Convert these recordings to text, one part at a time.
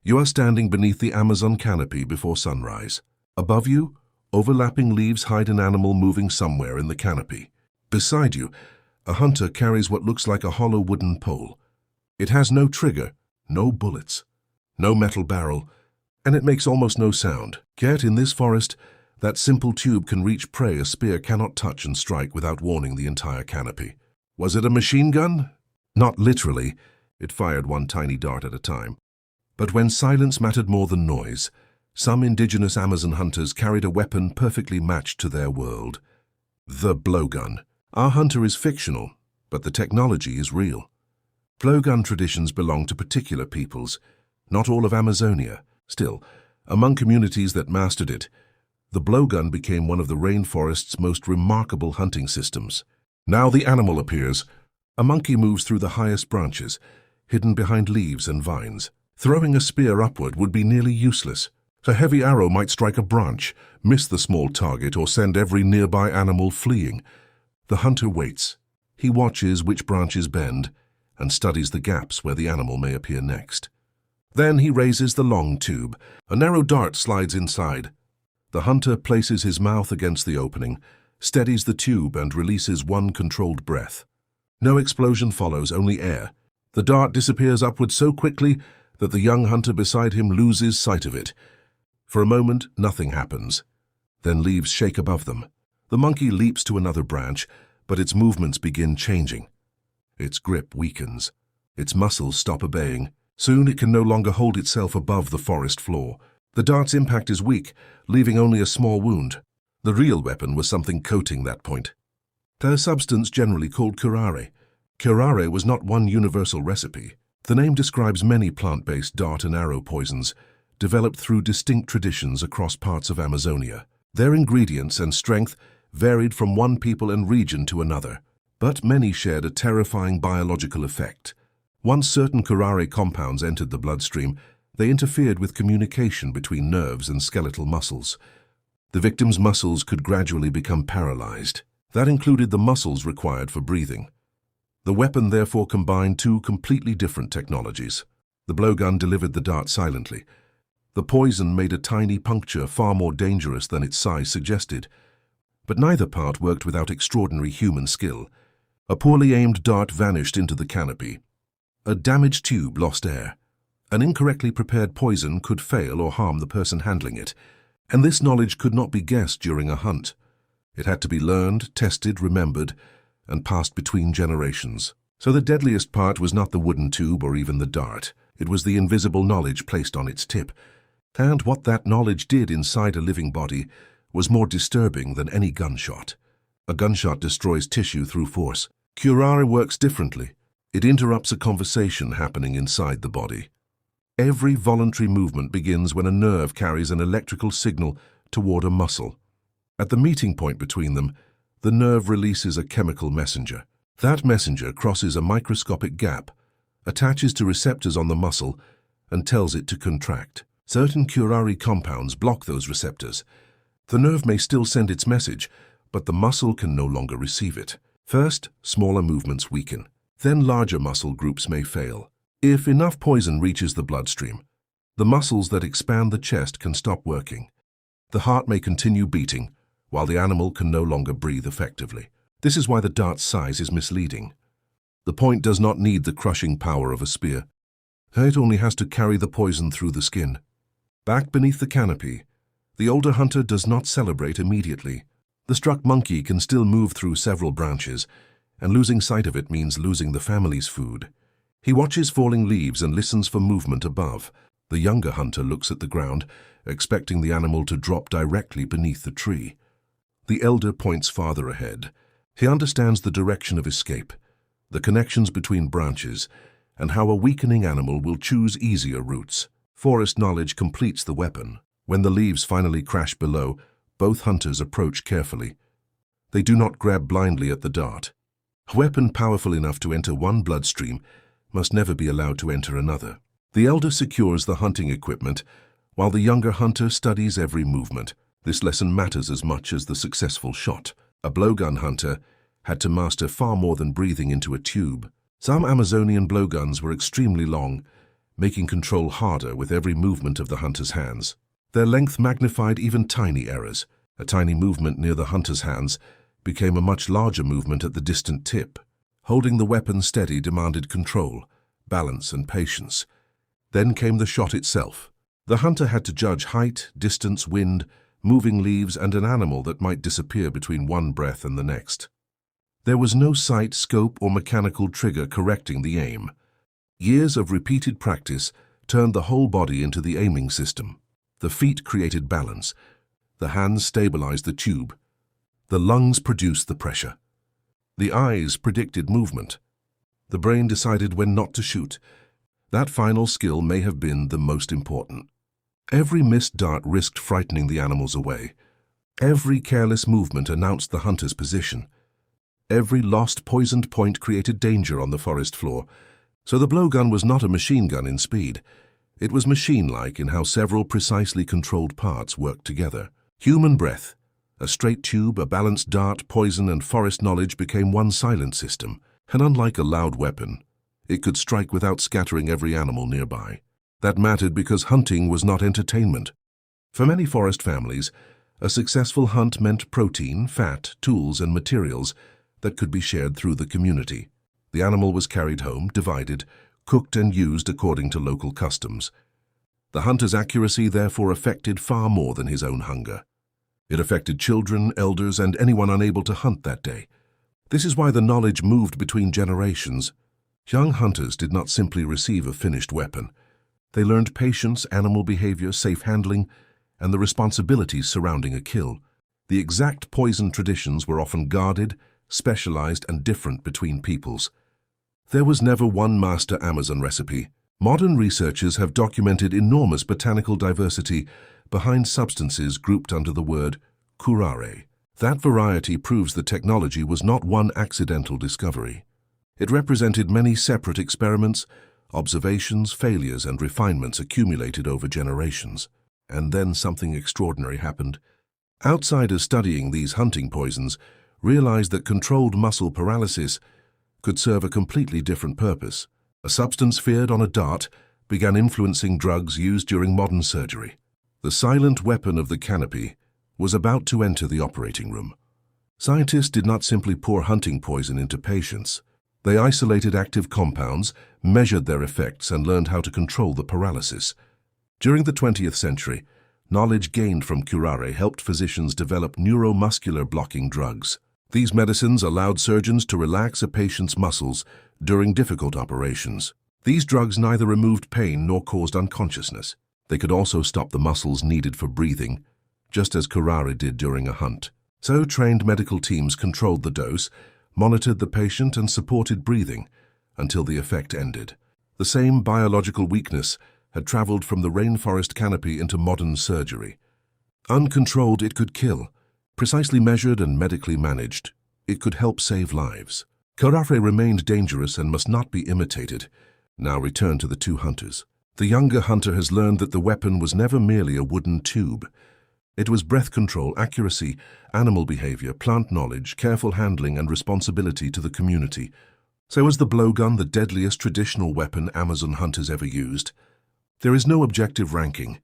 You are standing beneath the Amazon canopy before sunrise. Above you, overlapping leaves hide an animal moving somewhere in the canopy. Beside you, a hunter carries what looks like a hollow wooden pole. It has no trigger, no bullets, no metal barrel, and it makes almost no sound. Yet in this forest, that simple tube can reach prey a spear cannot touch and strike without warning the entire canopy. Was it a machine gun? Not literally. It fired one tiny dart at a time. But when silence mattered more than noise, some indigenous Amazon hunters carried a weapon perfectly matched to their world. The blowgun. Our hunter is fictional, but the technology is real. Blowgun traditions belong to particular peoples, not all of Amazonia. Still, among communities that mastered it, the blowgun became one of the rainforest's most remarkable hunting systems. Now the animal appears. A monkey moves through the highest branches, hidden behind leaves and vines. Throwing a spear upward would be nearly useless. A heavy arrow might strike a branch, miss the small target, or send every nearby animal fleeing. The hunter waits. He watches which branches bend and studies the gaps where the animal may appear next. Then he raises the long tube. A narrow dart slides inside. The hunter places his mouth against the opening, steadies the tube, and releases one controlled breath. No explosion follows, only air. The dart disappears upward so quickly that the young hunter beside him loses sight of it. For a moment, nothing happens. Then leaves shake above them. The monkey leaps to another branch, but its movements begin changing. Its grip weakens. Its muscles stop obeying. Soon it can no longer hold itself above the forest floor. The dart's impact is weak, leaving only a small wound. The real weapon was something coating that point. A substance generally called curare. Curare was not one universal recipe. The name describes many plant-based dart and arrow poisons, developed through distinct traditions across parts of Amazonia. Their ingredients and strength varied from one people and region to another, but many shared a terrifying biological effect. Once certain curare compounds entered the bloodstream, they interfered with communication between nerves and skeletal muscles. The victim's muscles could gradually become paralyzed. That included the muscles required for breathing. The weapon therefore combined two completely different technologies. The blowgun delivered the dart silently. The poison made a tiny puncture far more dangerous than its size suggested. But neither part worked without extraordinary human skill. A poorly aimed dart vanished into the canopy. A damaged tube lost air. An incorrectly prepared poison could fail or harm the person handling it, and this knowledge could not be guessed during a hunt. It had to be learned, tested, remembered, and passed between generations. So the deadliest part was not the wooden tube or even the dart. It was the invisible knowledge placed on its tip. And what that knowledge did inside a living body was more disturbing than any gunshot. A gunshot destroys tissue through force. Curare works differently. It interrupts a conversation happening inside the body. Every voluntary movement begins when a nerve carries an electrical signal toward a muscle. At the meeting point between them, the nerve releases a chemical messenger. That messenger crosses a microscopic gap, attaches to receptors on the muscle, and tells it to contract. Certain curare compounds block those receptors. The nerve may still send its message, but the muscle can no longer receive it. First, smaller movements weaken. Then larger muscle groups may fail. If enough poison reaches the bloodstream, the muscles that expand the chest can stop working. The heart may continue beating, while the animal can no longer breathe effectively. This is why the dart's size is misleading. The point does not need the crushing power of a spear. It only has to carry the poison through the skin. Back beneath the canopy, the older hunter does not celebrate immediately. The struck monkey can still move through several branches, and losing sight of it means losing the family's food. He watches falling leaves and listens for movement above. The younger hunter looks at the ground, expecting the animal to drop directly beneath the tree. The elder points farther ahead. He understands the direction of escape, the connections between branches, and how a weakening animal will choose easier routes. Forest knowledge completes the weapon. When the leaves finally crash below, both hunters approach carefully. They do not grab blindly at the dart. A weapon powerful enough to enter one bloodstream must never be allowed to enter another. The elder secures the hunting equipment, while the younger hunter studies every movement. This lesson matters as much as the successful shot. A blowgun hunter had to master far more than breathing into a tube. Some Amazonian blowguns were extremely long, making control harder with every movement of the hunter's hands. Their length magnified even tiny errors. A tiny movement near the hunter's hands became a much larger movement at the distant tip. Holding the weapon steady demanded control, balance, and patience. Then came the shot itself. The hunter had to judge height, distance, wind, moving leaves, and an animal that might disappear between one breath and the next. There was no sight, scope, or mechanical trigger correcting the aim. Years of repeated practice turned the whole body into the aiming system. The feet created balance. The hands stabilized the tube. The lungs produced the pressure. The eyes predicted movement. The brain decided when not to shoot. That final skill may have been the most important. Every missed dart risked frightening the animals away. Every careless movement announced the hunter's position. Every lost poisoned point created danger on the forest floor. So the blowgun was not a machine gun in speed. It was machine-like in how several precisely controlled parts worked together. Human breath, a straight tube, a balanced dart, poison, and forest knowledge became one silent system. And unlike a loud weapon, it could strike without scattering every animal nearby. That mattered because hunting was not entertainment. For many forest families, a successful hunt meant protein, fat, tools, and materials that could be shared through the community. The animal was carried home, divided, cooked, and used according to local customs. The hunter's accuracy therefore affected far more than his own hunger. It affected children, elders, and anyone unable to hunt that day. This is why the knowledge moved between generations. Young hunters did not simply receive a finished weapon. They learned patience, animal behavior, safe handling, and the responsibilities surrounding a kill. The exact poison traditions were often guarded, specialized, and different between peoples. There was never one master Amazon recipe. Modern researchers have documented enormous botanical diversity behind substances grouped under the word curare. That variety proves the technology was not one accidental discovery. It represented many separate experiments, observations, failures, and refinements accumulated over generations. And then something extraordinary happened. Outsiders studying these hunting poisons realized that controlled muscle paralysis could serve a completely different purpose. A substance feared on a dart began influencing drugs used during modern surgery. The silent weapon of the canopy was about to enter the operating room. Scientists did not simply pour hunting poison into patients. They isolated active compounds, measured their effects, and learned how to control the paralysis. During the 20th century, knowledge gained from Curare helped physicians develop neuromuscular blocking drugs. These medicines allowed surgeons to relax a patient's muscles during difficult operations. These drugs neither removed pain nor caused unconsciousness. They could also stop the muscles needed for breathing, just as Curare did during a hunt. So trained medical teams controlled the dose, monitored the patient, and supported breathing until the effect ended. The same biological weakness had traveled from the rainforest canopy into modern surgery. Uncontrolled, it could kill. Precisely measured and medically managed, it could help save lives. Curare remained dangerous and must not be imitated. Now return to the two hunters. The younger hunter has learned that the weapon was never merely a wooden tube. It was breath control, accuracy, animal behavior, plant knowledge, careful handling, and responsibility to the community. So was the blowgun the deadliest traditional weapon Amazon hunters ever used? There is no objective ranking,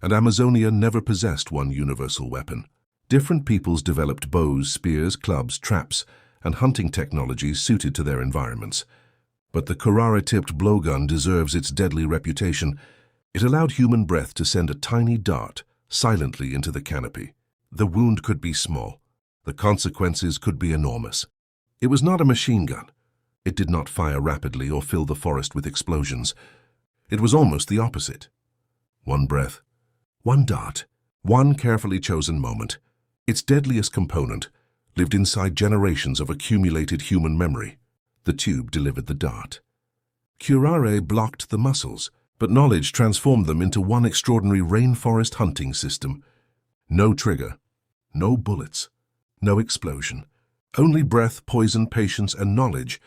and Amazonia never possessed one universal weapon. Different peoples developed bows, spears, clubs, traps, and hunting technologies suited to their environments. But the Curare-tipped blowgun deserves its deadly reputation. It allowed human breath to send a tiny dart silently into the canopy. The wound could be small. The consequences could be enormous. It was not a machine gun. It did not fire rapidly or fill the forest with explosions. It was almost the opposite. One breath, one dart, one carefully chosen moment. Its deadliest component lived inside generations of accumulated human memory. The tube delivered the dart. Curare blocked the muscles, but knowledge transformed them into one extraordinary rainforest hunting system. No trigger, no bullets, no explosion. Only breath, poison, patience, and knowledge